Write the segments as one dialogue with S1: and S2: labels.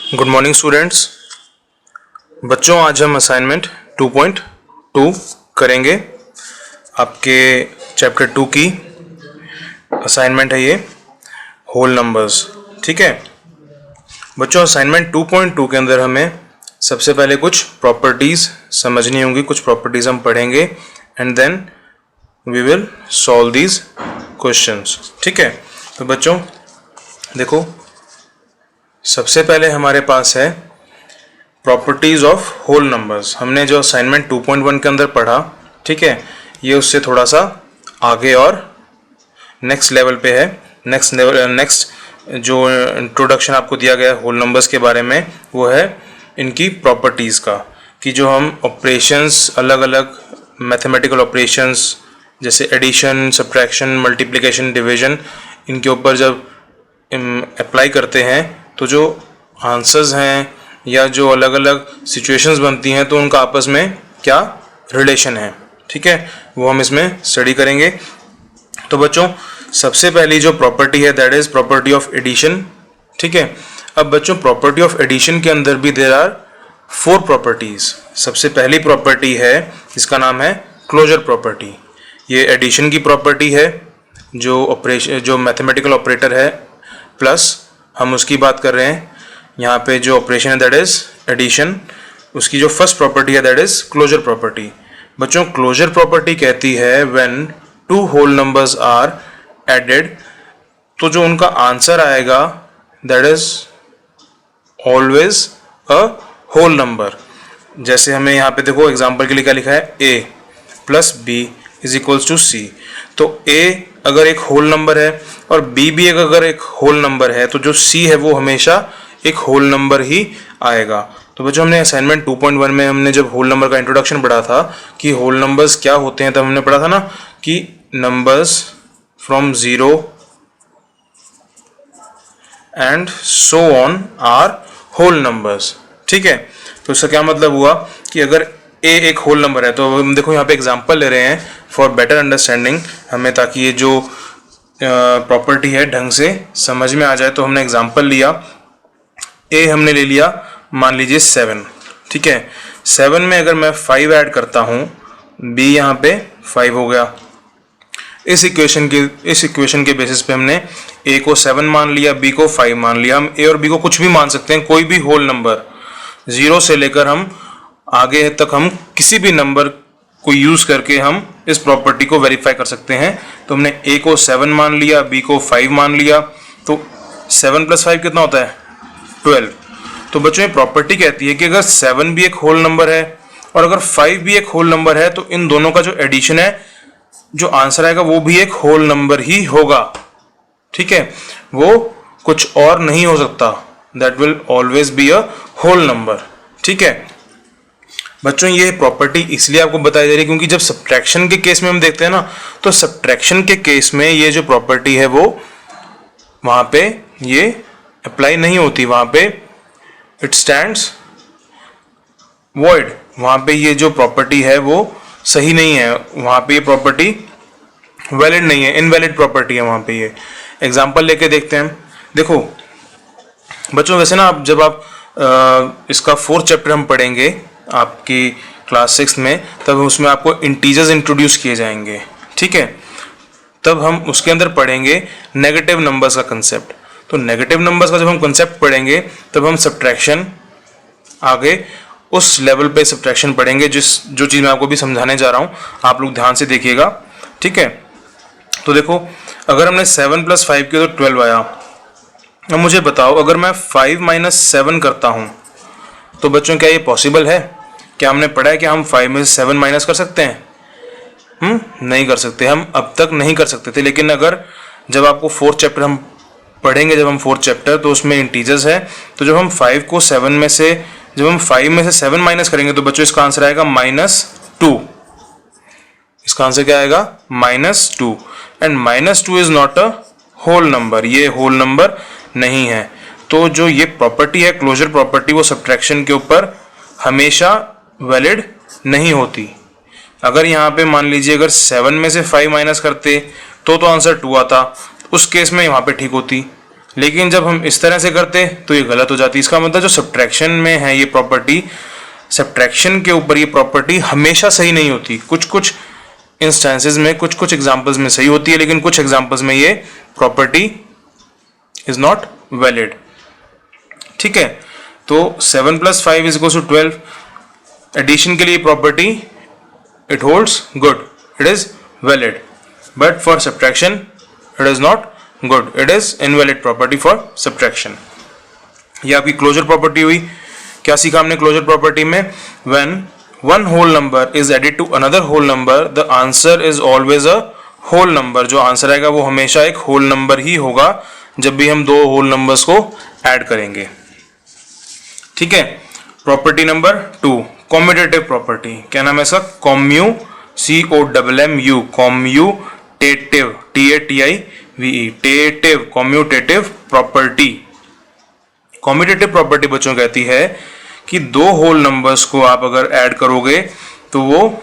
S1: Good morning students. बच्चों, आज हम असाइनमेंट 2.2 करेंगे। आपके चैप्टर 2 की असाइनमेंट है ये, होल नंबर्स। ठीक है बच्चों, असाइनमेंट 2.2 के अंदर हमें सबसे पहले कुछ प्रॉपर्टीज़ समझनी होंगी। कुछ प्रॉपर्टीज़ हम पढ़ेंगे and then we will solve these questions. ठीक है, तो बच्चों देखो, सबसे पहले हमारे पास है प्रॉपर्टीज ऑफ होल नंबर्स। हमने जो असाइनमेंट 2.1 के अंदर पढ़ा, ठीक है, ये उससे थोड़ा सा आगे और नेक्स्ट लेवल पे है। नेक्स्ट जो इंट्रोडक्शन आपको दिया गया है होल नंबर्स के बारे में, वो है इनकी प्रॉपर्टीज़ का, कि जो हम ऑपरेशंस, अलग अलग मैथमेटिकल ऑपरेशंस जैसे एडिशन, सब्ट्रैक्शन, मल्टीप्लिकेशन, डिवीजन, इनके ऊपर जब अप्लाई करते हैं तो जो आंसर्स हैं या जो अलग अलग सिचुएशंस बनती हैं तो उनका आपस में क्या रिलेशन है, ठीक है, वो हम इसमें स्टडी करेंगे। तो बच्चों, सबसे पहली जो प्रॉपर्टी है that is property of addition. ठीक है, अब बच्चों प्रॉपर्टी ऑफ एडिशन के अंदर भी देयर आर 4 प्रॉपर्टीज। सबसे पहली प्रॉपर्टी है, इसका नाम है क्लोजर प्रॉपर्टी। ये एडिशन की प्रॉपर्टी है, जो मैथमेटिकल ऑपरेटर है प्लस हम उसकी बात कर रहे हैं। यहाँ पे जो ऑपरेशन है दैट इज एडिशन, उसकी जो फर्स्ट प्रॉपर्टी है दैट इज क्लोजर प्रॉपर्टी। बच्चों, क्लोजर प्रॉपर्टी कहती है when 2 whole numbers are added, तो जो उनका आंसर आएगा that is always a whole number. जैसे हमें यहाँ पे देखो एग्जांपल के लिए क्या लिखा है, a plus b is equals to c. तो a अगर एक होल नंबर है और b भी अगर एक होल नंबर है तो जो c है वो हमेशा एक होल नंबर ही आएगा। तो बच्चों, हमने असाइनमेंट 2.1 में हमने जब होल नंबर का इंट्रोडक्शन पढ़ा था कि होल नंबर्स क्या होते हैं, तब हमने पढ़ा था ना कि numbers from 0 and so on are whole numbers. ठीक है, तो इसका क्या मतलब हुआ कि अगर a एक होल नंबर है, तो हम देखो यहाँ पे एग्जांपल ले रहे हैं फॉर बेटर अंडरस्टैंडिंग हमें, ताकि ये जो प्रॉपर्टी है ढंग से समझ में आ जाए। तो हमने एग्जांपल लिया, a हमने ले लिया, मान लीजिए 7। ठीक है, 7 में अगर मैं 5 ऐड करता हूँ, b यहाँ पे 5 हो गया। इस इक्वेशन के बेसिस पे हमने a को 7 मान लिया, b को 5 मान लिया। हम a और b को कुछ भी मान सकते हैं, कोई भी होल नंबर, 0 से लेकर हम आगे तक हम किसी भी नंबर को यूज करके हम इस प्रॉपर्टी को वेरीफाई कर सकते हैं। तो हमने a को 7 मान लिया, b को 5 मान लिया, तो 7 + 5 कितना होता है, 12। तो बच्चों, ये प्रॉपर्टी कहती है कि अगर 7 भी एक होल नंबर है और अगर 5 भी एक होल नंबर है तो इन दोनों का जो एडिशन है, जो आंसर आएगा वो भी एक होल नंबर ही होगा। ठीक है, वो कुछ और नहीं हो सकता, that will always be a whole number. ठीक है बच्चों, ये प्रॉपर्टी इसलिए आपको बताई जा रही है क्योंकि जब सब्ट्रैक्शन के केस में हम देखते हैं ना, तो सब्ट्रैक्शन के केस में ये जो प्रॉपर्टी है वो वहां पे ये अप्लाई नहीं होती, वहां पे इट स्टैंड्स वॉइड। वहां पे ये जो प्रॉपर्टी है वो सही नहीं है, वहां पे ये प्रॉपर्टी वैलिड नहीं है, इनवैलिड प्रॉपर्टी है वहां पे। ये एग्जांपल लेके देखते हैं। देखो बच्चों, वैसे ना जब आप इसका 4th चैप्टर हम पढ़ेंगे आपकी क्लास 6 में, तब उसमें आपको इंटीजर्स इंट्रोड्यूस किए जाएंगे। ठीक है, तब हम उसके अंदर पढ़ेंगे नेगेटिव नंबर्स का कंसेप्ट। तो नेगेटिव नंबर्स का जब हम कंसेप्ट पढ़ेंगे तब हम सब्ट्रैक्शन, आगे उस लेवल पे सब्ट्रैक्शन पढ़ेंगे जो चीज़ मैं आपको भी समझाने जा रहा हूँ, आप लोग ध्यान से देखिएगा। ठीक है, तो देखो, अगर हमने 7 + 5 किया तो 12 आया। अब मुझे बताओ, अगर मैं 5 - 7 करता हूँ तो बच्चों क्या ये पॉसिबल है? क्या हमने पढ़ा है कि हम 5 में से 7 माइनस कर सकते हैं? नहीं कर सकते, हम अब तक नहीं कर सकते थे। लेकिन अगर जब आपको 4th चैप्टर हम पढ़ेंगे, जब हम 4th चैप्टर, तो उसमें इंटीजर्स है, तो जब हम 5 को 7 में से, जब हम 5 में से 7 माइनस करेंगे तो बच्चों इसका आंसर आएगा -2। इसका आंसर क्या आएगा? -2। And -2 is not a whole number, ये होल नंबर नहीं है। तो जो ये प्रॉपर्टी है क्लोजर प्रॉपर्टी, वो सब्ट्रैक्शन के ऊपर हमेशा वैलिड नहीं होती। अगर यहाँ पे मान लीजिए अगर 7 में से 5 माइनस करते तो आंसर 2 आता, उस केस में वहाँ पे ठीक होती। लेकिन जब हम इस तरह से करते तो ये गलत हो जाती। इसका मतलब जो सब्ट्रैक्शन में है ये प्रॉपर्टी, सब्ट्रैक्शन के ऊपर ये प्रॉपर्टी हमेशा सही नहीं होती। कुछ कुछ इंस्टेंसेस में, कुछ कुछ एग्जांपल्स में सही होती है, लेकिन कुछ एग्जांपल्स में ये प्रॉपर्टी इज नॉट वैलिड। ठीक है, तो 7 + 5 = 12। एडिशन के लिए property it holds good, it is valid, but for subtraction it is not good, it is invalid property for subtraction. ये आपकी क्लोजर प्रॉपर्टी हुई। क्या सीखा हमने क्लोजर प्रॉपर्टी में? When one whole number is added to another whole number the answer is always a whole number. जो answer आएगा वो हमेशा एक होल नंबर ही होगा जब भी हम दो होल नंबर्स को ऐड करेंगे। ठीक है, प्रॉपर्टी नंबर 2, कॉम्यूटेटिव प्रॉपर्टी। क्या नाम है इसका? Commu, COMMU, commutative, TATIVE, tative, commutative property. Commutative property बच्चों कहती है कि दो होल नंबर्स को आप अगर ऐड करोगे तो वो,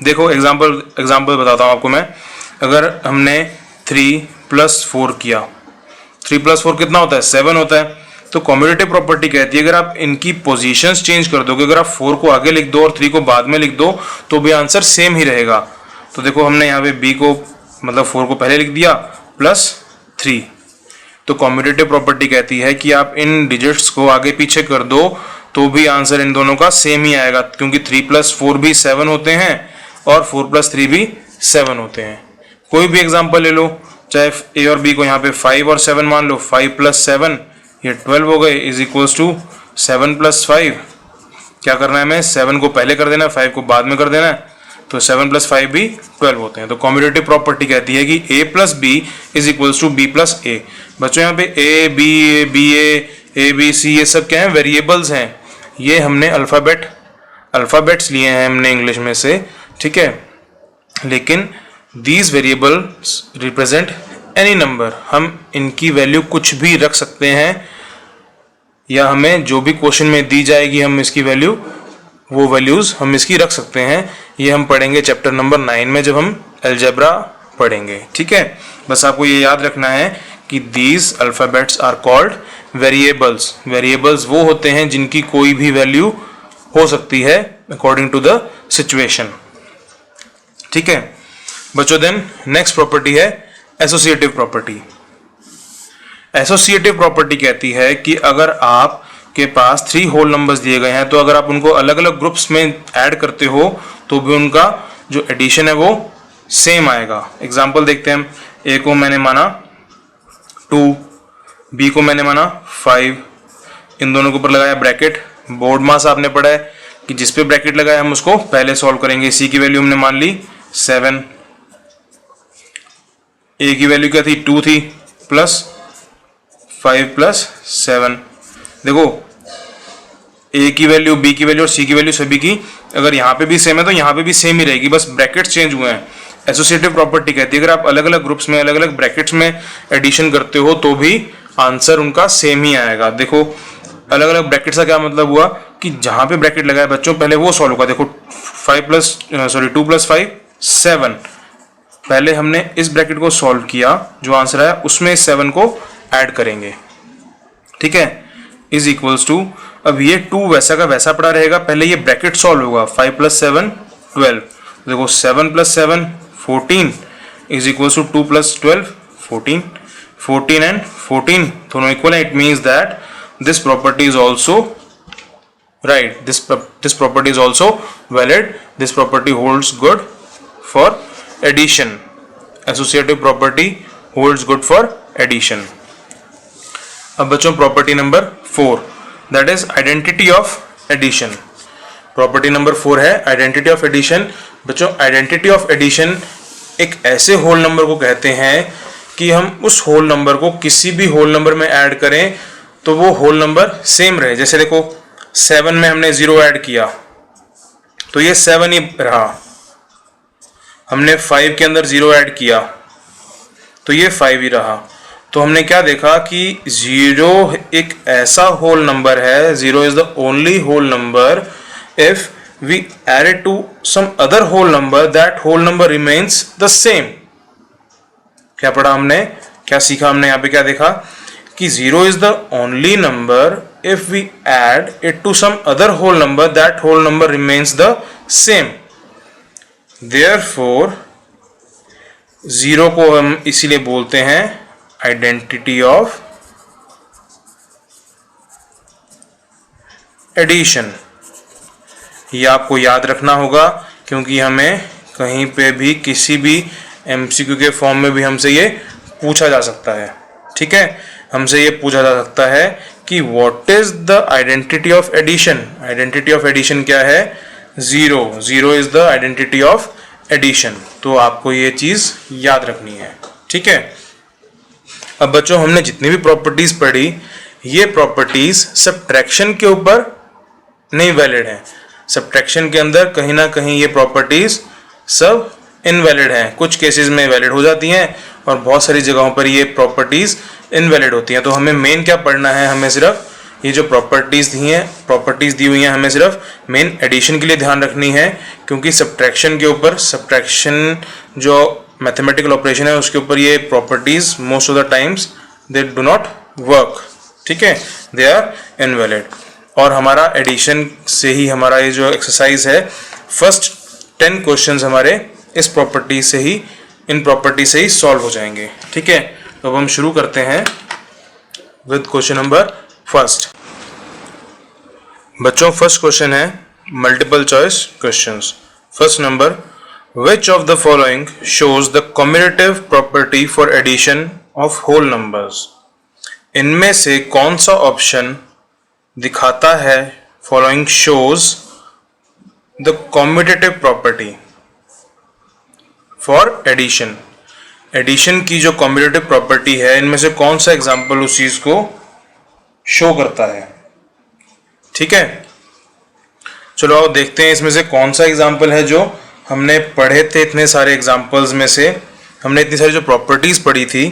S1: देखो एग्जांपल बताता हूँ आपको मैं। अगर हमने 3 + 4 किया, 3 + 4 कितना होता है? 7 होता है। तो कॉम्यूटेटिव प्रॉपर्टी कहती है अगर आप इनकी पोजीशंस चेंज कर दोगे, अगर आप 4 को आगे लिख दो और 3 को बाद में लिख दो तो भी आंसर सेम ही रहेगा। तो देखो हमने यहाँ पे b को, मतलब 4 को पहले लिख दिया +3। तो कॉम्यूटेटिव प्रॉपर्टी कहती है कि आप इन डिजिट्स को आगे पीछे कर दो तो भी आंसर इन दोनों का सेम ही आएगा, क्योंकि 3 + 4 भी 7 होते हैं और 4 + 3 भी 7 होते हैं। कोई भी एग्जांपल ले लो, चाहे a और b को यहाँ पे 5 और 7 मान लो, 5 + 7 ये 12 हो गए, = 7 + 5। क्या करना है हमें? 7 को पहले कर देना है, 5 को बाद में कर देना है, तो 7 + 5 भी 12 होते हैं। तो कॉम्यूटेटिव प्रॉपर्टी कहती है कि a + b = b + a। बच्चों यहाँ पे a, b, c ये सब क्या है? वेरिएबल्स हैं। ये हमने अल्फाबेट्स लिए हैं हमने इंग्लिश में से, ठीक है, लेकिन these variables represent any number. हम इनकी वैल्यू कुछ भी रख सकते हैं, या हमें जो भी क्वेश्चन में दी जाएगी हम इसकी वैल्यू, वो वैल्यूज हम इसकी रख सकते हैं। ये हम पढ़ेंगे चैप्टर नंबर 9 में जब हम अलजेब्रा पढ़ेंगे। ठीक है, बस आपको ये याद रखना है कि these alphabets are called variables. Variables वो होते हैं जिनकी कोई भी वैल्यू हो सकती है अकॉर्डिंग टू द सिचुएशन। ठीक है बच्चों, देन नेक्स्ट प्रॉपर्टी है एसोसिएटिव प्रॉपर्टी। एसोसिएटिव प्रॉपर्टी कहती है कि अगर आप के पास 3 होल नंबर्स दिए गए हैं तो अगर आप उनको अलग अलग ग्रुप्स में ऐड करते हो तो भी उनका जो एडिशन है वो सेम आएगा। एग्जांपल देखते हैं हम। ए को मैंने माना 2, बी को मैंने माना 5, इन दोनों के ऊपर लगाया ब्रैकेट। बोर्ड मास आपने पढ़ा है कि जिस पे ब्रैकेट लगाया हम उसको पहले सॉल्व करेंगे। सी की वैल्यू हमने मान ली 7, ए की वैल्यू क्या थी? 2 थी, प्लस 5 + 7। देखो ए की वैल्यू, बी की वैल्यू और सी की वैल्यू सभी की अगर यहाँ पे भी सेम है तो यहाँ पे भी सेम ही रहेगी, बस ब्रैकेट्स चेंज हुए हैं। एसोसिएटिव प्रॉपर्टी कहती है अगर आप अलग अलग ग्रुप्स में अलग अलग ब्रैकेट्स में एडिशन करते हो तो भी आंसर उनका सेम ही आएगा। देखो अलग अलग ब्रैकेट्स का क्या मतलब हुआ कि जहां पे ब्रैकेट लगाया बच्चों पहले वो सॉल्व होगा। देखो 2 + 5 7, पहले हमने इस ब्रैकेट को सॉल्व किया, जो आंसर आया उसमें 7 को ऐड करेंगे। ठीक है, = अब ये 2 वैसा का वैसा पड़ा रहेगा, पहले ये ब्रैकेट सॉल्व होगा। 5 + 7 12। देखो 7 + 7 14 = 2 + 12 14। 14 and 14 दोनों इक्वल है। It means that this property is also right, this property is also valid, this property holds good for addition. Associative property holds good for addition. अब बच्चों property number 4 that is identity of addition. Property number 4 है identity of addition. बच्चों identity of addition एक ऐसे whole number को कहते हैं कि हम उस होल नंबर को किसी भी होल नंबर में ऐड करें तो वो होल नंबर सेम रहे। जैसे देखो 7 में हमने 0 ऐड किया तो ये 7 ही रहा, हमने 5 के अंदर 0 ऐड किया तो ये 5 ही रहा। तो हमने क्या देखा कि 0 एक ऐसा होल नंबर है, 0 is the only whole number if we add to some other whole number that whole number remains the same. क्या पढ़ा हमने, क्या सीखा हमने? यहाँ पे क्या देखा कि 0 is the only number if we add it to some other whole number, that whole number remains the same. Therefore 0 को हम इसीलिए बोलते हैं आइडेंटिटी ऑफ एडिशन। ये आपको याद रखना होगा क्योंकि हमें कहीं पे भी किसी भी एमसीक्यू के फॉर्म में भी हमसे ये पूछा जा सकता है। ठीक है, हमसे ये पूछा जा सकता है कि what is the identity of addition. Identity of addition क्या है? 0। 0 is the identity of addition. तो आपको ये चीज याद रखनी है। ठीक है, अब बच्चों हमने जितनी भी प्रॉपर्टीज पढ़ी, ये प्रॉपर्टीज सब्ट्रैक्शन के ऊपर नहीं वैलिड है। सब्ट्रैक्शन के अंदर कहीं ना कहीं ये प्रॉपर्टीज सब इनवैलिड हैं। कुछ केसेस में वैलिड हो जाती हैं और बहुत सारी जगहों पर ये प्रॉपर्टीज इनवैलिड होती हैं। तो हमें मेन क्या पढ़ना है? हमें सिर्फ ये जो प्रॉपर्टीज दी हुई हैं हमें सिर्फ मेन एडिशन के लिए ध्यान रखनी है, क्योंकि सब्ट्रैक्शन के ऊपर, सब्ट्रैक्शन जो मैथमेटिकल ऑपरेशन है उसके ऊपर ये properties most of the times they do not work. ठीक है, दे आर इनवैलिड। और हमारा एडिशन से ही हमारा ये जो एक्सरसाइज है, फर्स्ट 10 क्वेश्चंस हमारे इस प्रॉपर्टी से ही, इन प्रॉपर्टी से ही सॉल्व हो जाएंगे। ठीक है, तो अब हम शुरू करते हैं विद क्वेश्चन नंबर फर्स्ट। बच्चों फर्स्ट क्वेश्चन है multiple choice questions. First number, which of the following shows the commutative property for addition of whole numbers? इनमें से कौन सा ऑप्शन दिखाता है following shows the commutative property for addition? Addition की जो कॉम्यूटेटिव प्रॉपर्टी है, इनमें से कौन सा एग्जाम्पल उस चीज को शो करता है? ठीक है, चलो आओ देखते हैं इसमें से कौन सा एग्जाम्पल है जो हमने पढ़े थे। इतने सारे एग्जाम्पल्स में से हमने इतनी सारी जो प्रॉपर्टीज पढ़ी थी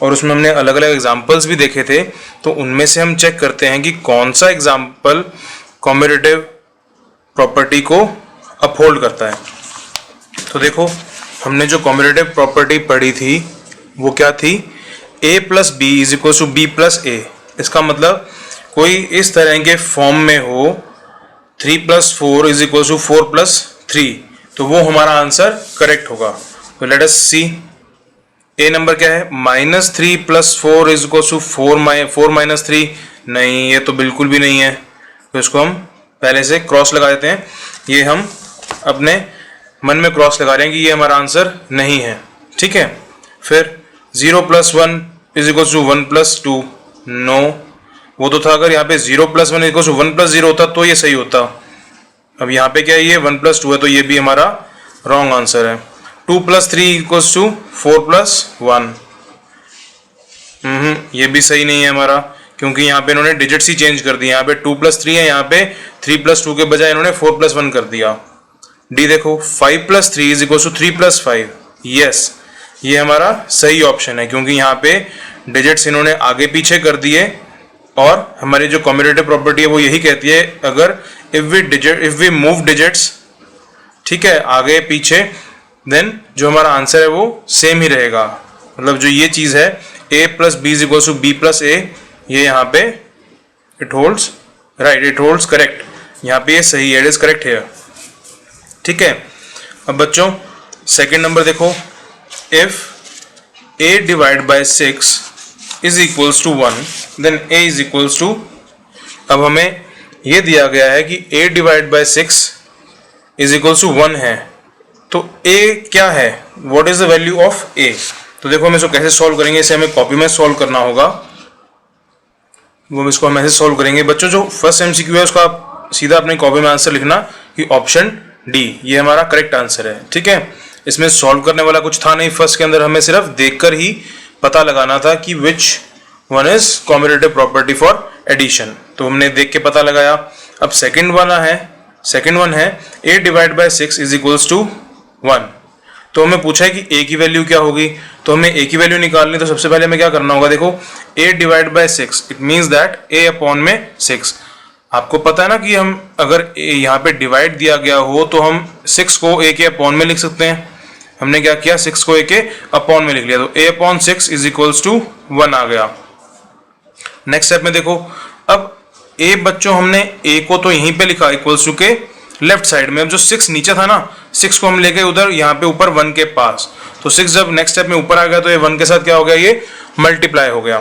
S1: और उसमें हमने अलग अलग एग्जाम्पल्स भी देखे थे, तो उनमें से हम चेक करते हैं कि कौन सा एग्जाम्पल कॉम्यूटेटिव प्रॉपर्टी को अपहोल्ड करता है। तो देखो हमने जो कॉम्यूटेटिव प्रॉपर्टी पढ़ी थी वो क्या थी? a plus b is equal to b plus a. इसका मतलब कोई इस तरह के फॉर्म में हो 3 + 4 इज इक्वल टू 4 + 3, तो वो हमारा आंसर करेक्ट होगा। तो लेट अस सी, ए नंबर क्या है? -3 + 4 इज इक्वल टू 4 - 3। नहीं, ये तो बिल्कुल भी नहीं है। तो इसको हम पहले से क्रॉस लगा देते हैं। ये हम अपने मन में क्रॉस लगा रहे हैं कि ये हमारा आंसर नहीं है। ठीक है, फिर 0 + 1 इज इक्वल टू 1 + 2। नो, वो तो था अगर यहाँ पे 0 + 1 इज इक्वल टू 1 + 0 होता तो ये सही होता। अब यहाँ पे क्या है? ये 1 + 2 है, तो ये भी हमारा रॉन्ग आंसर है। 2 + 3 इक्वल्स टू 4 + 1। ये भी सही नहीं है हमारा, क्योंकि यहाँ पे इन्होंने डिजिट्स ही चेंज कर दिए। यहाँ पे 2 + 3 है, यहाँ पे 3 + 2 के बजाय इन्होंने 4 + 1 कर दिया। डी देखो, 5 + 3 इज इक्वल टू 3 + 5। यस, ये हमारा सही ऑप्शन है, क्योंकि यहाँ पे डिजिट्स इन्होंने आगे पीछे कर दिए और हमारी जो कॉम्यूटेटिव प्रॉपर्टी है वो यही कहती है, अगर इफ वी मूव डिजिट्स, ठीक है, आगे पीछे, देन जो हमारा आंसर है वो सेम ही रहेगा। मतलब जो ये चीज है a + b is equal to b + a, ये यहाँ पे it holds right, it holds correct. यहाँ पे ये सही है, इट इज करेक्ट हियर। ठीक है, अब बच्चों सेकंड नंबर देखो, if a divide by 6 is equals to 1 then a is equals to, अब हमें ये दिया गया है कि a divide by 6 is equals to 1 है, तो a क्या है? What is the value of a? तो देखो हम इसको कैसे सॉल्व करेंगे, इसे हमें कॉपी में सॉल्व करना होगा। वो इसको हम ऐसे सॉल्व करेंगे। बच्चों जो फर्स्ट एमसीक्यू है उसका आप सीधा अपनी कॉपी में आंसर लिखना कि ऑप्शन डी ये हमारा करेक्ट आंसर है। ठीक है, इसमें सॉल्व करने वाला कुछ था नहीं फर्स्ट के अंदर, हमें सिर्फ देखकर ही पता लगाना था कि which one is commutative property for addition. तो हमने देख के पता लगाया। अब सेकंड वन है a divide by 6 is equals to 1। तो हमें पूछा है कि a की वैल्यू क्या होगी, तो हमें a की वैल्यू निकालनी। तो सबसे पहले हमें क्या करना होगा, देखो a divide by 6 it means that a upon में 6। आपको पता है ना कि हम अगर यहाँ पे डिवाइड दिया गया हो तो हम 6 को a के अपॉन में लिख सकते हैं। हमने क्या किया, 6 को a के अपॉन में लिख लिया, तो a upon 6 is equals to 1 आ गया। नेक्स्ट स्टेप में देखो, अब ए बच्चों हमने ए को तो यहीं पे लिखा इक्वल्स टू के लेफ्ट साइड में। अब जो 6 नीचे था ना, 6 को हम लेके उधर यहाँ पे ऊपर 1 के पास, तो 6 जब नेक्स्ट स्टेप में ऊपर आ गया तो ये 1 के साथ क्या हो गया, ये मल्टीप्लाई हो गया।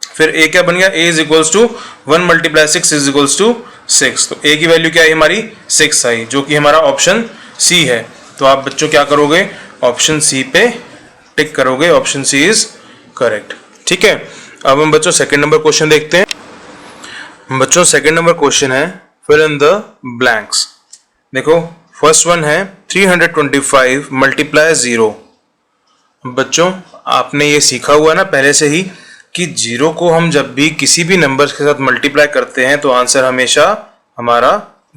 S1: फिर ए क्या बन गया, a is equals to 1 multiply 6 is equals to 6। तो ए की वैल्यू क्या है हमारी 6 आई, जो कि हमारा ऑप्शन सी है। तो आप बच्चों क्या करोगे, ऑप्शन सी पे टिक करोगे, ऑप्शन सी इज करेक्ट। ठीक है, अब हम बच्चों सेकंड नंबर क्वेश्चन देखते हैं। बच्चों सेकंड नंबर क्वेश्चन है फिल इन द ब्लैंक्स। देखो फर्स्ट वन है 325 मल्टीप्लाई 0। बच्चों आपने ये सीखा हुआ ना पहले से ही कि 0 को हम जब भी किसी भी नंबर के साथ मल्टीप्लाई करते हैं तो आंसर हमेशा हमारा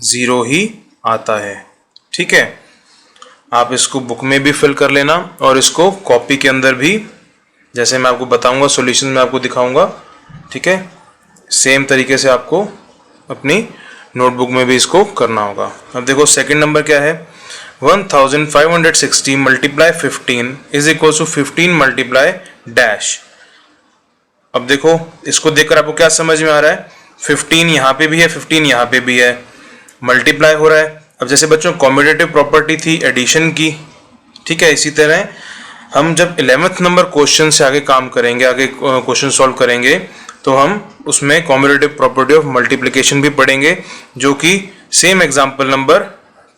S1: 0 ही आता है। ठीक है, आप इसको बुक में भी फिल कर लेना और इसको कॉपी के अंदर भी, जैसे मैं आपको बताऊंगा सॉल्यूशन में आपको दिखाऊंगा। ठीक है, सेम तरीके से आपको अपनी नोटबुक में भी इसको करना होगा। अब देखो सेकंड नंबर क्या है, 1560 multiply 15 is equal to 15 multiply dash. अब देखो इसको देखकर आपको क्या समझ में आ रहा है, 15 यहाँ पे भी है, 15 यहाँ पे भी है, मल्टीप्लाई हो रहा है। अब जैसे बच्चों कॉम्यूटेटिव प्रॉपर्टी थी एडिशन की, ठीक है, इसी तरह हम जब 11th नंबर क्वेश्चन से आगे काम करेंगे, आगे क्वेश्चन सॉल्व करेंगे, तो हम उसमें कॉम्यूटेटिव प्रॉपर्टी ऑफ मल्टीप्लिकेशन भी पढ़ेंगे, जो कि सेम एग्जाम्पल नंबर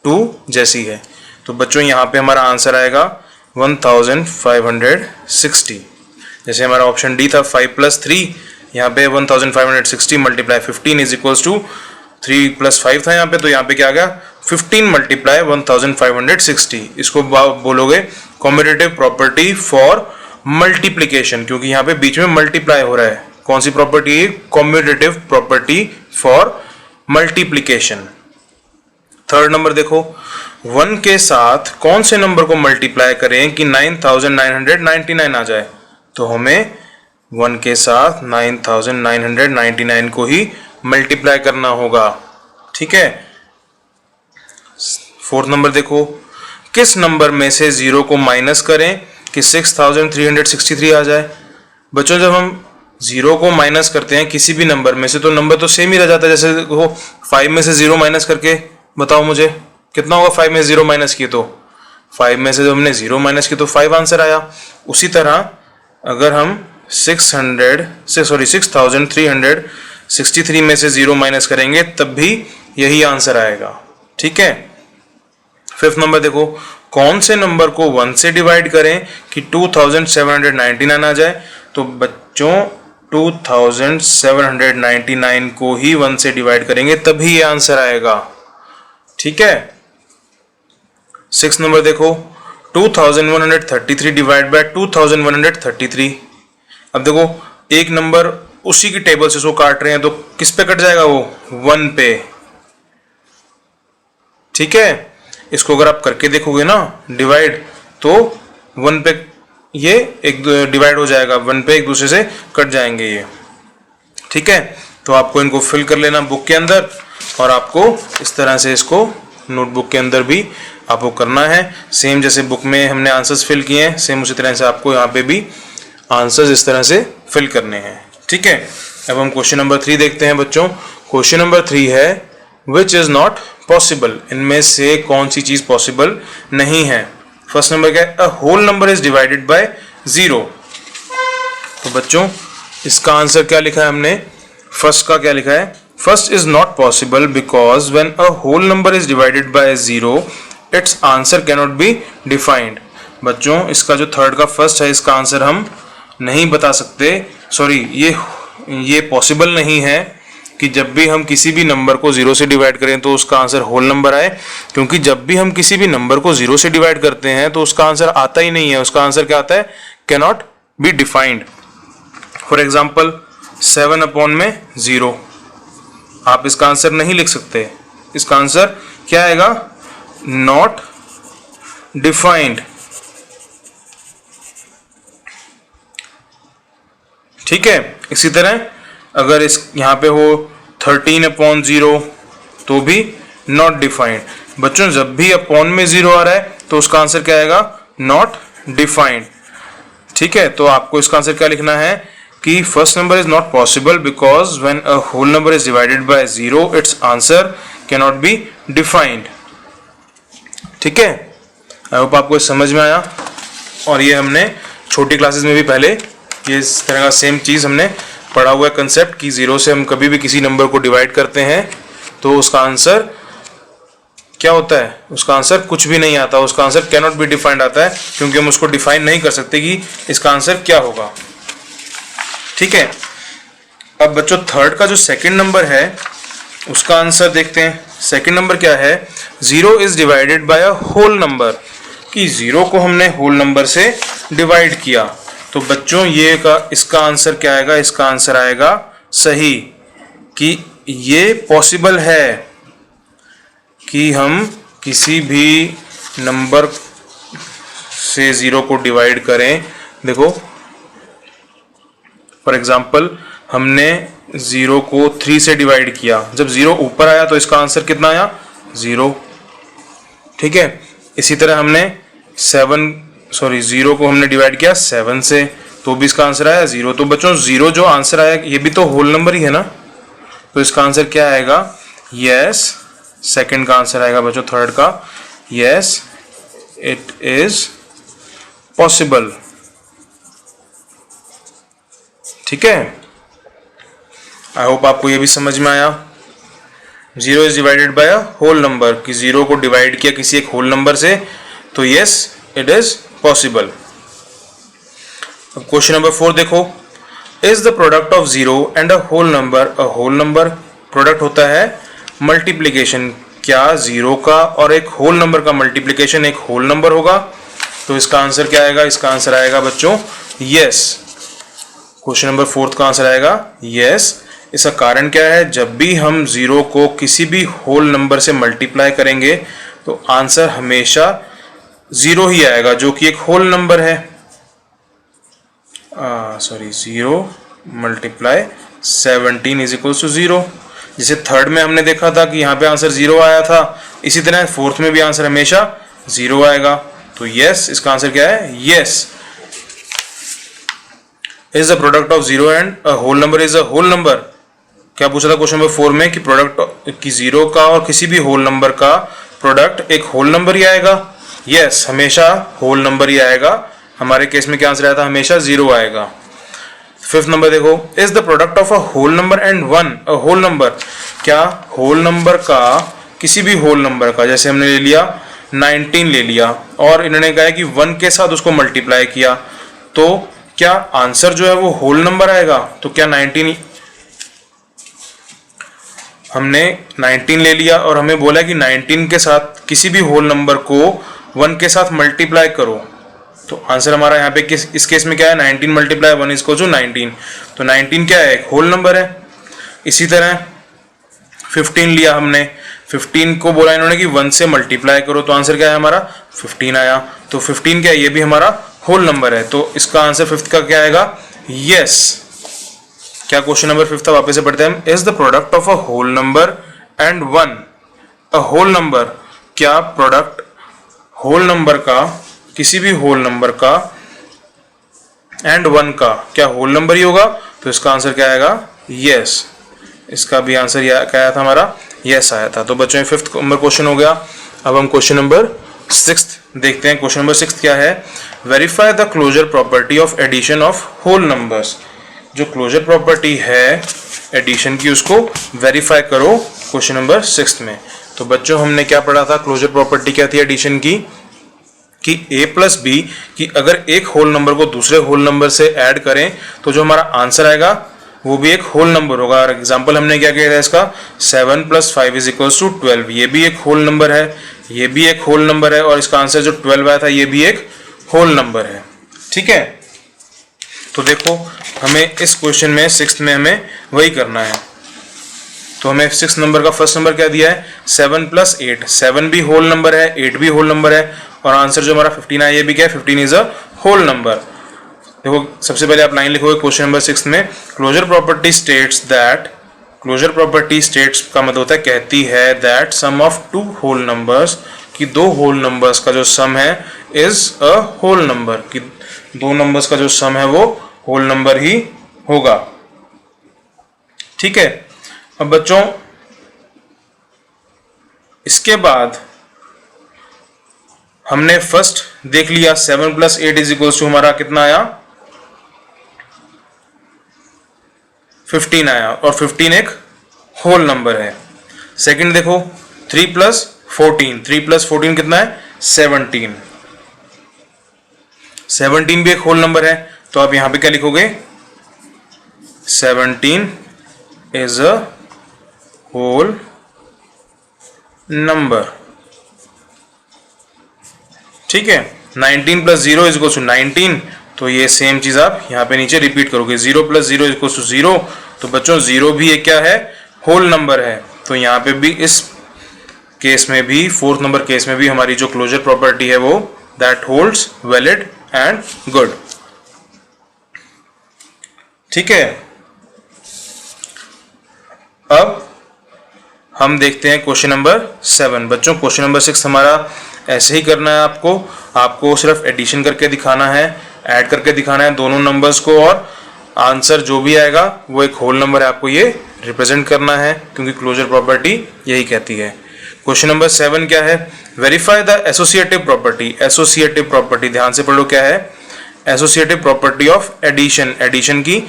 S1: 2 जैसी है। तो बच्चों यहाँ पे हमारा आंसर आएगा 1560। जैसे हमारा ऑप्शन डी था 5 + 3, यहाँ पे 1560 मल्टीप्लाई 15 इज इक्वल्स टू 3 + 5 था यहाँ पे, तो यहाँ पे क्या आ गया 15 मल्टीप्लाई 1560। इसको बोलोगे कॉम्यूटेटिव प्रॉपर्टी फॉर मल्टीप्लिकेशन, क्योंकि यहाँ पे बीच में मल्टीप्लाई हो रहा है। कौन सी प्रॉपर्टी है, commutative property for multiplication. Third number देखो, 1 के साथ कौन से नंबर को मल्टीप्लाई करें कि 9999 आ जाए, तो हमें 1 के साथ 9999 को ही मल्टीप्लाई करना होगा। ठीक है, फोर्थ नंबर देखो, किस नंबर में से 0 को माइनस करें कि 6363 आ जाए। बच्चों जब हम 0 को माइनस करते हैं किसी भी नंबर में से तो नंबर तो सेम ही रह जाता है। जैसे देखो 5 में से 0 माइनस करके बताओ मुझे कितना होगा, 5 में 0 माइनस किए तो 5 में से जब हमने 0 माइनस किए तो 5 आंसर आया। उसी तरह अगर हम 6363 में से 0 माइनस करेंगे तब भी यही आंसर आएगा। ठीक है, फिफ्थ नंबर देखो, कौन से नंबर को 1 से डिवाइड करें कि 2799 आ जाए, तो बच्चों 2799 को ही 1 से डिवाइड करेंगे तभी ये आंसर आएगा। ठीक है, सिक्स नंबर देखो, 2133 डिवाइड बाय 2133। अब देखो एक नंबर उसी की टेबल से इसको काट रहे हैं तो किस पे कट जाएगा, वो 1 पे। ठीक है, इसको अगर आप करके देखोगे ना डिवाइड, तो 1 पे ये एक डिवाइड हो जाएगा, 1 पे एक दूसरे से कट जाएंगे ये। ठीक है, तो आपको इनको फिल कर लेना बुक के अंदर और आपको इस तरह से इसको नोटबुक के अंदर भी आपको करना है। सेम जैसे बुक में हमने आंसर्स फिल किए हैं, सेम उसी तरह से आपको यहाँ पे भी आंसर्स इस तरह से फिल करने हैं। ठीक है, अब हम क्वेश्चन नंबर 3 देखते हैं बच्चों। क्वेश्चन नंबर 3 है विच इज नॉट पॉसिबल। इनमें से कौन सी चीज पॉसिबल नहीं है। फर्स्ट नंबर क्या है, a whole number is divided by 0। तो बच्चों इसका आंसर क्या लिखा है हमने, फर्स्ट का क्या लिखा है, first is not possible because when a whole number is divided by 0 its answer can not be defined. बच्चों इसका जो थर्ड का फर्स्ट है इसका आंसर हम नहीं बता सकते, सॉरी ये पॉसिबल नहीं है कि जब भी हम किसी भी नंबर को 0 से डिवाइड करें तो उसका आंसर होल नंबर आए, क्योंकि जब भी हम किसी भी नंबर को 0 से डिवाइड करते हैं तो उसका आंसर आता ही नहीं है। उसका आंसर क्या आता है, can not be defined. For example 7/0, आप इसका आंसर नहीं लिख सकते। इसका आंसर क्या आएगा, नॉट डिफाइंड। ठीक है, इसी तरह अगर इस यहाँ पे हो 13/0 तो भी नॉट डिफाइंड। बच्चों जब भी अपॉन में 0 आ रहा है तो उसका आंसर क्या आएगा, नॉट डिफाइंड। ठीक है, तो आपको इसका आंसर क्या लिखना है कि first number is not possible because when a whole number is divided by 0 its answer can not be defined. ठीक है, आई होप आपको समझ में आया। और ये हमने छोटी क्लासेस में भी पहले ये इस तरह का सेम चीज़ हमने पढ़ा हुआ है कंसेप्ट कि 0 से हम कभी भी किसी नंबर को डिवाइड करते हैं तो उसका आंसर क्या होता है, उसका आंसर कुछ भी नहीं आता, उसका answer can not be defined आता है, क्योंकि हम उसको डिफाइन नहीं कर सकते कि इसका आंसर क्या होगा। ठीक है, अब बच्चों थर्ड का जो सेकंड नंबर है उसका आंसर देखते हैं। सेकंड नंबर क्या है, 0 is divided by a whole number, कि 0 को हमने होल नंबर से डिवाइड किया। तो बच्चों ये का इसका आंसर क्या आएगा, इसका आंसर आएगा सही, कि ये पॉसिबल है कि हम किसी भी नंबर से 0 को डिवाइड करें। देखो फॉर एग्जाम्पल हमने 0 को 3 से डिवाइड किया, जब 0 ऊपर आया तो इसका आंसर कितना आया, 0। ठीक है, इसी तरह हमने 0 को हमने डिवाइड किया 7 से, तो भी इसका आंसर आया 0। तो बच्चों 0 जो आंसर आया ये भी तो होल नंबर ही है ना, तो इसका आंसर क्या आएगा, यस। सेकंड का आंसर आएगा बच्चों थर्ड का, यस इट इज पॉसिबल। ठीक है, आई होप आपको ये भी समझ में आया। 0 is divided by a whole number, कि 0 को डिवाइड किया किसी एक होल नंबर से, तो यस इट इज पॉसिबल। अब क्वेश्चन नंबर 4 देखो, is the product of 0 and a whole number a whole number. Product होता है मल्टीप्लीकेशन, क्या 0 का और एक होल नंबर का मल्टीप्लीकेशन एक होल नंबर होगा, तो इसका आंसर क्या आएगा, इसका आंसर आएगा बच्चों यस। क्वेश्चन नंबर 4 का आंसर आएगा यस। इसका कारण क्या है, जब भी हम 0 को किसी भी होल नंबर से मल्टीप्लाई करेंगे तो आंसर हमेशा 0 ही आएगा, जो कि एक होल नंबर है। 0 मल्टीप्लाई 17 इज इक्वल टू 0। जैसे थर्ड में हमने देखा था कि यहाँ पे आंसर 0 आया था, इसी तरह फोर्थ में भी आंसर हमेशा 0 आएगा। तो यस, इसका आंसर क्या है, yes. Is the product of 0 and a whole number is a whole number. क्या पूछा था क्वेश्चन नंबर 4 में कि प्रोडक्ट की 0 का और किसी भी होल नंबर का प्रोडक्ट एक होल नंबर ही आएगा। यस, हमेशा होल नंबर ही आएगा। हमारे केस में क्या आंसर आया था, हमेशा 0 आएगा। फिफ्थ नंबर देखो, is the product of a whole number and 1 a whole number. क्या होल नंबर का किसी भी होल नंबर का, जैसे हमने ले लिया 19 ले लिया और इन्होंने कहा कि 1 के साथ उसको मल्टीप्लाई किया, तो क्या आंसर जो है वो होल नंबर आएगा। तो क्या 19 हमने 19 ले लिया और हमें बोला कि 19 के साथ किसी भी होल नंबर को 1 के साथ मल्टीप्लाई करो, तो आंसर हमारा यहाँ पे इस केस में क्या है, 19 मल्टीप्लाई 1 इज इक्वल टू 19। तो 19 क्या है, एक होल नंबर है। इसी तरह 15 लिया हमने, 15 को बोला इन्होंने कि 1 से मल्टीप्लाई करो, तो आंसर क्या है हमारा 15 आया। तो 15 क्या है, ये भी हमारा होल नंबर है, तो इसका आंसर फिफ्थ का क्या आएगा, यस। क्या क्वेश्चन नंबर 5 था, वापस से पढ़ते हैं हम। Is the product of a whole number and 1 a whole number. क्या प्रोडक्ट होल नंबर का, किसी भी होल नंबर का एंड 1 का क्या होल नंबर ही होगा, तो इसका आंसर क्या आएगा, यस। इसका भी आंसर क्या आया था हमारा, यस आया था। तो बच्चों 5th नंबर क्वेश्चन हो गया। अब हम क्वेश्चन नंबर 6 देखते हैं। क्वेश्चन नंबर 6 क्या है, verify the closure property of addition of whole numbers. जो क्लोजर प्रॉपर्टी है एडिशन की, उसको वेरीफाई करो क्वेश्चन नंबर 6 में। तो बच्चों हमने क्या पढ़ा था, क्लोजर प्रॉपर्टी क्या थी एडिशन की, कि a प्लस बी, कि अगर एक होल नंबर को दूसरे होल नंबर से ऐड करें तो जो हमारा आंसर आएगा वो भी एक होल नंबर होगा। और एग्जाम्पल हमने क्या किया था इसका, 7 + 5 इज इक्वल टू 12। ये भी एक होल नंबर है, ये भी एक होल नंबर है, और इसका आंसर जो 12 आया था ये भी एक होल नंबर है। ठीक है, तो देखो हमें इस क्वेश्चन में 6th में हमें वही करना है। तो हमें 6 नंबर का फर्स्ट नंबर क्या दिया है, 7 + 8। 7 भी होल नंबर है, 8 भी होल नंबर है, और आंसर जो हमारा 15 है ये भी क्या है, 15 इज अ होल नंबर। देखो सबसे पहले आप लाइन लिखोगे क्वेश्चन नंबर 6 में, closure property states that. Closure property states का मतलब होता है, कहती है that sum of 2 whole numbers, कि 2 होल नंबर्स का जो सम है इज अ होल नंबर, कि 2 नंबर्स का जो सम है वो होल नंबर ही होगा। ठीक है, अब बच्चों इसके बाद हमने फर्स्ट देख लिया 7 + 8 इज इक्वल टू हमारा कितना आया 15 आया, और 15 एक होल नंबर है। सेकंड देखो 3 + 14, 3 + 14 कितना है 17, 17 भी एक होल नंबर है, तो आप यहां पे क्या लिखोगे 17 इज अ होल नंबर। ठीक है, 19 + 0 इज इक्वल टू 19, तो ये सेम चीज आप यहाँ पे नीचे रिपीट करोगे। 0 + 0 इज इक्वल टू 0, तो बच्चों 0 भी एक क्या है होल नंबर है, तो यहाँ पे भी इस केस में भी फोर्थ नंबर केस में भी हमारी जो क्लोजर प्रॉपर्टी है वो that holds valid and good. ठीक है, अब हम देखते हैं क्वेश्चन नंबर 7। बच्चों क्वेश्चन नंबर 6 हमारा ऐसे ही करना है, आपको सिर्फ एडिशन करके दिखाना है, ऐड करके दिखाना है दोनों नंबर्स को, और आंसर जो भी आएगा वो एक होल नंबर है, आपको ये रिप्रेजेंट करना है, क्योंकि क्लोजर प्रॉपर्टी यही कहती है। क्वेश्चन नंबर 7 क्या है, verify the associative property. Associative property ध्यान से पढ़ो क्या है, associative property of addition. Addition की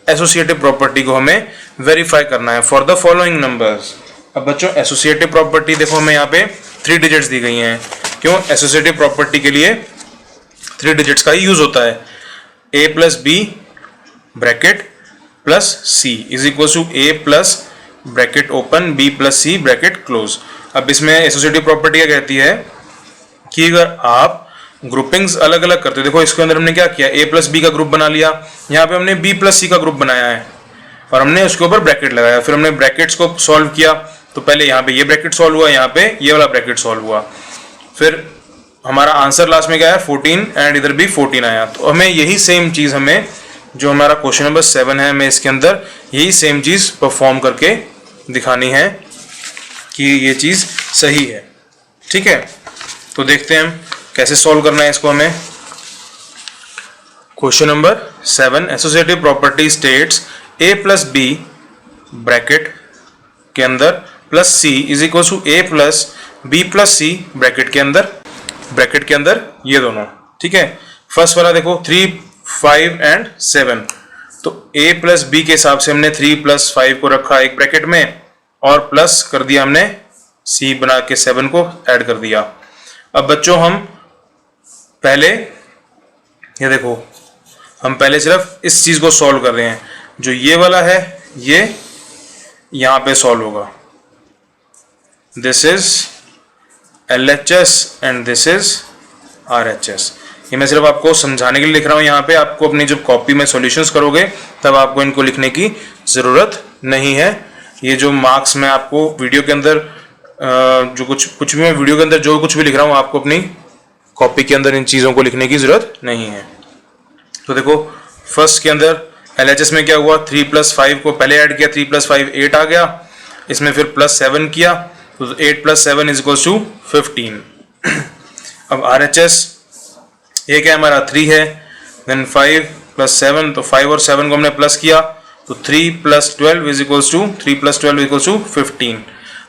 S1: एसोसिएटिव प्रॉपर्टी को हमें वेरीफाई करना है फॉर द फॉलोइंग नंबर्स। अब बच्चों एसोसिएटिव प्रॉपर्टी देखो हमें यहाँ पे 3 डिजिट्स दी गई हैं, क्यों एसोसिएटिव प्रॉपर्टी के लिए 3 डिजिट्स का ही यूज होता है। a + b bracket plus c is equal to a plus bracket open b + c bracket close. अब इसमें एसोसिएटिव प्रॉपर्टी क्या कहती है कि अगर आप ग्रुपिंग्स अलग अलग करते हो, देखो इसके अंदर हमने क्या किया a + b का ग्रुप बना लिया, यहाँ पे हमने b + c का ग्रुप बनाया है और हमने उसके ऊपर ब्रैकेट लगाया, फिर हमने ब्रैकेट्स को सॉल्व किया, तो पहले यहाँ पे ये ब्रैकेट सॉल्व हुआ, यहाँ पे ये वाला ब्रैकेट सॉल्व हुआ, फिर हमारा आंसर लास्ट में क्या है 14 एंड इधर भी 14 आया। तो हमें यही सेम चीज हमें जो हमारा क्वेश्चन नंबर 7 है हमें इसके अंदर यही सेम चीज परफॉर्म करके दिखानी है कि ये चीज सही है। ठीक है, तो देखते हैं हम कैसे सॉल्व करना है इसको हमें। Question number 7 associative property states a + b bracket के अंदर plus c is equal to a + b + c bracket के अंदर ये दोनों। ठीक है, फर्स्ट वाला देखो 3, 5 एंड 7, तो a + b के हिसाब से हमने 3 + 5 को रखा एक ब्रैकेट में और प्लस कर दिया हमने c बना के 7 को ऐड कर दिया। अब बच्चों हम पहले ये देखो हम पहले सिर्फ इस चीज को सॉल्व कर रहे हैं, जो ये वाला है ये यहां पे सॉल्व होगा, this is LHS and this is RHS। ये मैं सिर्फ आपको समझाने के लिए लिख रहा हूं, यहाँ पे आपको अपनी जब कॉपी में सॉल्यूशंस करोगे तब आपको इनको लिखने की जरूरत नहीं है। ये जो मार्क्स मैं आपको वीडियो के अंदर जो कुछ भी मैं वीडियो के अंदर जो कुछ भी लिख रहा हूँ आपको अपनी कॉपी के अंदर इन चीजों को लिखने की जरूरत नहीं है। तो देखो फर्स्ट के अंदर LHS में क्या हुआ, 3 + 5 को पहले ऐड किया, 3 + 5 8 आ गया, इसमें फिर +7 किया, तो 8 + 7 इज इक्वल टू 15। अब RHS ये क्या हमारा 3 है, देन 5 + 7, तो 5 और 7 को हमने प्लस किया, तो 3 + 12 is equal to 3 + 12 is equal to 15।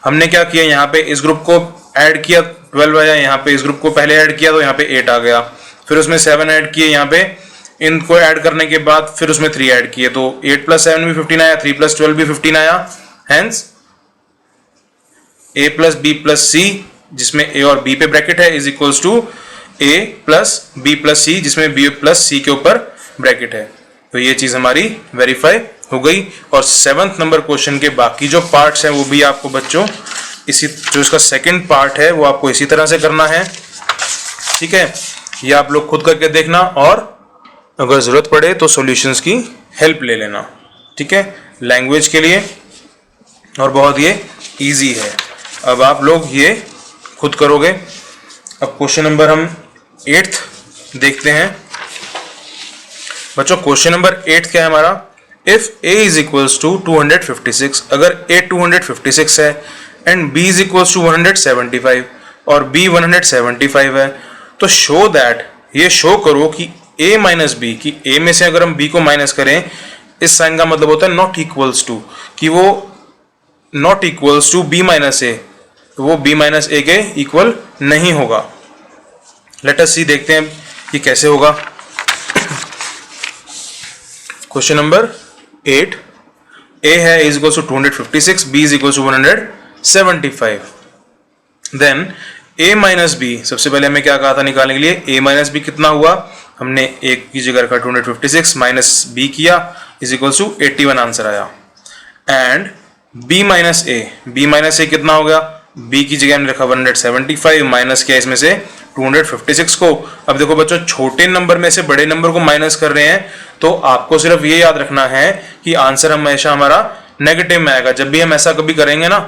S1: हमने क्या किया, यहाँ पे इस ग्रुप को ऐड किया 12 आया, यहाँ पे इस ग्रुप को पहले ऐड किया तो यहाँ पे 8 आ गया, फिर उसमें 7 ऐड किए, यहाँ पे इनको ऐड करने के बाद फिर उसमें 3 ऐड किए, तो 8 + 7 भी 15 आया, 3 + 12 भी 15 आया, हेंस a + b + c जिसमें a और b पे ब्रैकेट है is equals to a + b + c जिसमें b + c के ऊपर ब्रैकेट है। तो ये चीज हमारी वेरीफाई हो गई। और 7th नंबर क्वेश्चन के बाकी जो पार्ट्स हैं वो भी आपको बच्चों इसी जो इसका सेकंड पार्ट है वो आपको इसी तरह से करना है। ठीक है, ये आप लोग खुद करके देखना और अगर जरूरत पड़े तो सॉल्यूशंस की हेल्प ले लेना। ठीक है, लैंग्वेज के लिए और बहुत ये इजी है। अब आप लोग ये खुद करोगे। अब क्वेश्चन नंबर हम 8th देखते हैं। बच्चों क्वेश्चन नंबर 8 क्या है हमारा, if a is equals to 256, अगर a 256 है and b is equals to 175 और b 175 है, तो शो दैट, ये शो करो कि a - b, कि a में से अगर हम b को माइनस करें इस साइन का मतलब होता है नॉट इक्वल्स टू, कि वो not equals to b minus a, तो वो बी माइनस ए के इक्वल नहीं होगा। लेट अस सी, देखते हैं ये कैसे होगा। क्वेश्चन नंबर 8, ए है is equal to 256, b is equal to 175। Then a minus b, सबसे पहले हमें क्या कहा था निकालने के लिए, ए माइनस बी कितना हुआ, हमने ए की जगह रखा 256 माइनस बी किया इज इक्वल टू 81 आंसर आया। एंड बी माइनस ए कितना हो गया, बी की जगह हमने रखा 175 माइनस किया इसमें से 256 को। अब देखो बच्चों, छोटे नंबर में से बड़े नंबर को माइनस कर रहे हैं, तो आपको सिर्फ ये याद रखना है कि आंसर हमेशा हमारा नेगेटिव में आएगा। जब भी हम ऐसा कभी करेंगे ना,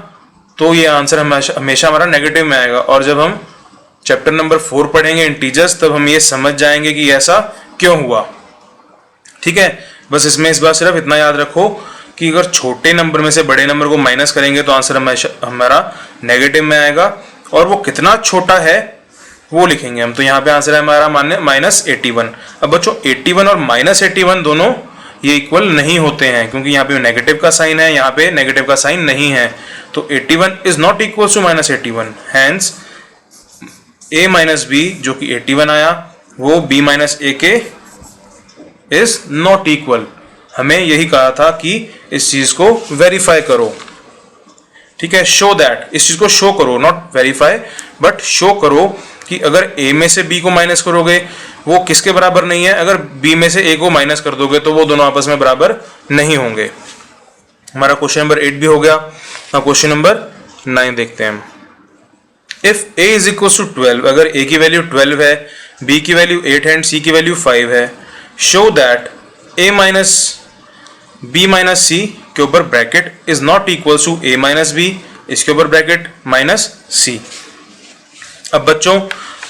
S1: तो ये आंसर हमेशा हमारा नेगेटिव में आएगा। और जब हम चैप्टर नंबर 4 पढ़ेंगे इंटीजर्स, तब हम ये समझ जाएंगे कि ऐसा क्यों हुआ। ठीक है, बस इसमें इस बार सिर्फ इतना याद रखो कि अगर छोटे नंबर में से बड़े नंबर को माइनस करेंगे तो आंसर हमेशा हमारा नेगेटिव में आएगा, और वो कितना छोटा है वो लिखेंगे हम। तो यहाँ पे आंसर है हमारा -81। अब बच्चों 81 और -81 दोनों ये इक्वल नहीं होते हैं, क्योंकि यहाँ पे नेगेटिव का साइन है, यहाँ पे नेगेटिव का साइन नहीं है। तो 81 is not equal to -81, hence a minus b जो कि 81 आया, वो b माइनस ए के इज नॉट इक्वल। हमें यही कहा था कि इस चीज को वेरीफाई करो। ठीक है, शो दैट, इस चीज को शो करो, नॉट वेरीफाई बट शो करो कि अगर a में से b को माइनस करोगे वो किसके बराबर नहीं है, अगर b में से a को माइनस कर दोगे तो वो दोनों आपस में बराबर नहीं होंगे। हमारा क्वेश्चन नंबर 8 भी हो गया। अब क्वेश्चन नंबर 9 देखते हैं हम। If a is equal to 12, अगर a की वैल्यू 12 है, b की वैल्यू 8 है एंड c की वैल्यू 5 है, show that a minus b minus c के ऊपर bracket is not equal to a minus b, इसके ऊपर ब्रैकेट माइनस c। अब बच्चों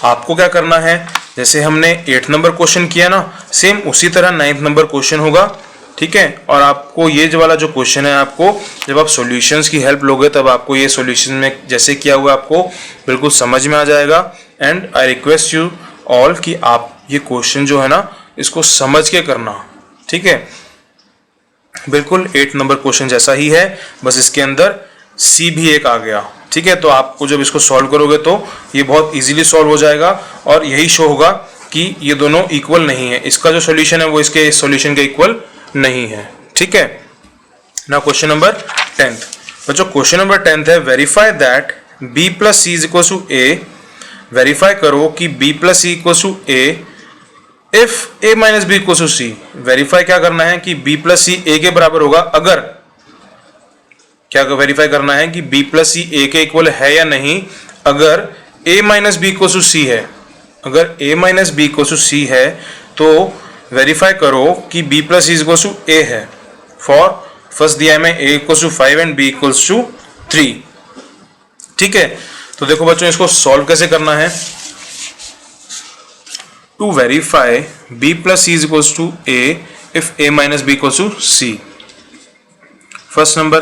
S1: आपको क्या करना है, जैसे हमने 8 नंबर क्वेश्चन किया ना, सेम उसी तरह 9th नंबर क्वेश्चन होगा। ठीक है, और आपको ये जो वाला जो क्वेश्चन है, आपको जब आप सॉल्यूशंस की हेल्प लोगे तब आपको ये सॉल्यूशन में जैसे किया हुआ आपको बिल्कुल समझ में आ जाएगा। And I request you all कि आप ये क्वेश्चन जो है ना, इसको समझ के करना। ठीक है, बिल्कुल 8 नंबर क्वेश्चन जैसा ही है, बस इसके अंदर सी भी एक आ गया। ठीक है, तो आपको जब इसको सॉल्व करोगे तो ये बहुत इजीली सॉल्व हो जाएगा, और यही शो होगा कि ये दोनों इक्वल नहीं है। इसका जो सॉल्यूशन है वो इसके सॉल्यूशन के इक्वल नहीं है। ठीक है, नाउ क्वेश्चन नंबर 10th। बच्चों क्वेश्चन नंबर 10th है, verify that b plus c is equal to a. Verify करो कि b plus c equal to a इफ a minus b equal to c. Verify क्या करना है कि b प्लस सी ए के बराबर होगा, अगर क्या वेरीफाई करना है कि b प्लस सी ए के इक्वल है या नहीं, अगर a minus b equal to c है। अगर a minus b equal to c है तो वेरीफाई करो कि b plus c equal to a है। फॉर फर्स्ट दिया है मैं a equal to 5 and b equal to 3। ठीक है, तो देखो बच्चों इसको सॉल्व कैसे करना है। To verify b plus c equal to a if a minus b equal to c। First number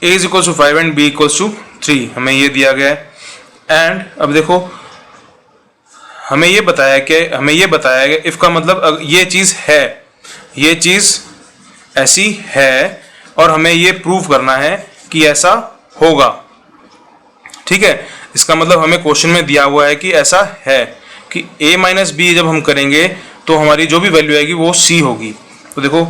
S1: a is equal to 5 and b equal to 3, हमें ये दिया गया है। एंड अब देखो हमें ये बताया कि इफ का मतलब ये चीज है, ये चीज ऐसी है, और हमें ये प्रूव करना है कि ऐसा होगा। ठीक है, इसका मतलब हमें क्वेश्चन में दिया हुआ है कि ऐसा है कि a माइनस बी जब हम करेंगे तो हमारी जो भी वैल्यू आएगी वो c होगी। तो देखो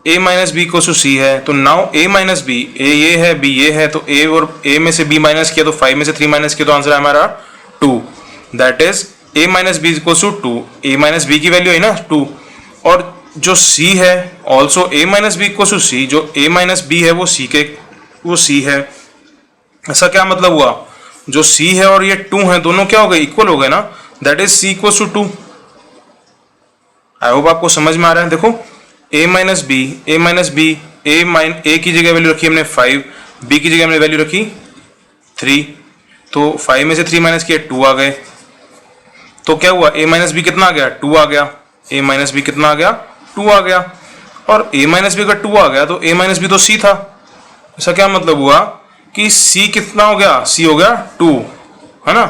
S1: a minus b equal to c है, तो now a minus b, a ये है b ये है, तो a और a में से b माइनस किया तो 5 में से 3 माइनस किया तो आंसर है हमारा 2। That is a minus b equal to 2। a minus b की वैल्यू है ना 2, और जो c है also a minus b equal to c, जो a माइनस बी है वो c है। ऐसा क्या मतलब हुआ, जो c है और ये 2 है दोनों क्या हो गए, इक्वल हो गए ना। That is c equal to 2। I hope आपको समझ में आ रहा है। देखो a माइनस बी, a की जगह वैल्यू रखी हमने 5, b की जगह हमने वैल्यू रखी 3, तो 5 में से 3 माइनस किया 2 आ गए। तो क्या हुआ, a माइनस बी कितना आ गया, 2 आ गया। a माइनस बी कितना आ गया, 2 आ गया। और a माइनस बी अगर 2 आ गया तो a माइनस बी तो c था। ऐसा क्या मतलब हुआ कि c कितना हो गया, c हो गया 2, है ना।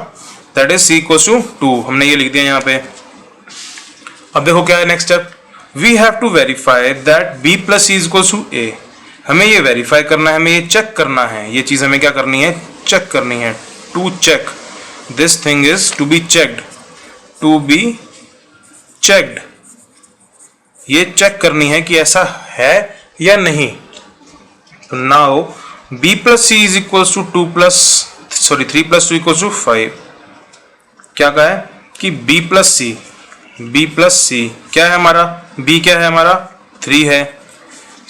S1: That is c equal to 2, हमने ये लिख दिया यहाँ पे। अब देखो क्या है next step, we have to verify that b plus c is equal to a। हमें ये वेरीफाई करना है, हमें ये चेक करना है, ये चीज हमें क्या करनी है, चेक करनी है। To check, this thing is to be checked, to be checked, ये चेक करनी है कि ऐसा है या नहीं। तो now b plus c is equal to 3 plus 2 equal to 5। क्या कहा है कि b प्लस सी क्या है हमारा, b क्या है हमारा 3 है,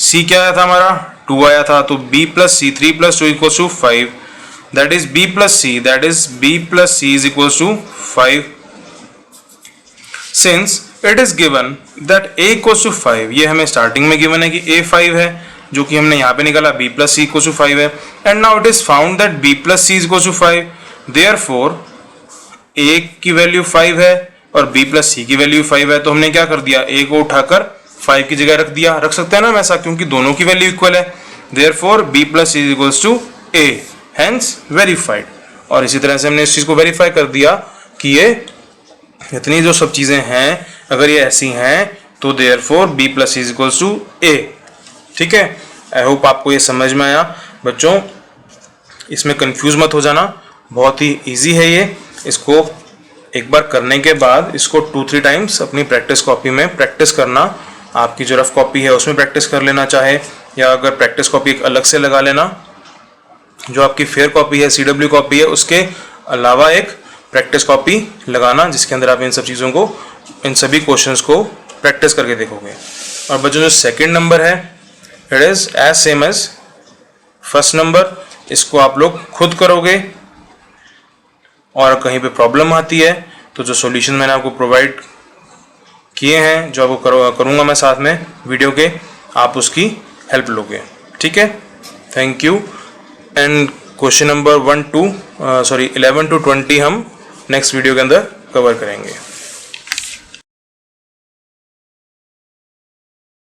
S1: c क्या आया था हमारा 2 आया था, तो b plus c 3 plus 2 equal to 5, that is b plus c is equal to 5। Since it is given that a equal to 5, ये हमें स्टार्टिंग में गिवन है कि a 5 है, जो कि हमने यहाँ पे निकाला b plus c equal to 5 है, and now it is found that b plus c equal to 5, therefore a की वैल्यू 5 है और b प्लस सी की वैल्यू 5 है, तो हमने क्या कर दिया, a को उठाकर 5 की जगह रख दिया, रख सकते हैं ना हम ऐसा, क्योंकि दोनों की वैल्यू इक्वल है, therefore b plus c equal to a, hence verified. और इसी तरह से हमने इस चीज को वेरीफाई कर दिया कि ये इतनी जो सब चीजें हैं अगर ये ऐसी हैं तो therefore b plus c equal to a। ठीक है, आई होप आपको ये समझ में आया बच्चों, इसमें कंफ्यूज मत हो जाना, बहुत ही इजी है ये। इसको एक बार करने के बाद इसको 2-3 टाइम्स अपनी प्रैक्टिस कॉपी में प्रैक्टिस करना, आपकी जो रफ कॉपी है उसमें प्रैक्टिस कर लेना चाहे, या अगर प्रैक्टिस कॉपी एक अलग से लगा लेना, जो आपकी फेयर कॉपी है, CW कॉपी है, उसके अलावा एक प्रैक्टिस कॉपी लगाना जिसके अंदर आप इन सब चीज़ों को, इन सभी क्वेश्चंस को प्रैक्टिस करके देखोगे। और बच्चों जो सेकंड नंबर है it is as same as first number, इसको आप लोग खुद करोगे और कहीं पे प्रॉब्लम आती है तो जो सॉल्यूशन मैंने आपको प्रोवाइड किए हैं, जो आपको करूँगा मैं साथ में वीडियो के, आप उसकी हेल्प लोगे। ठीक है, thank you. And question number 11 to 20 हम नेक्स्ट वीडियो के अंदर कवर करेंगे।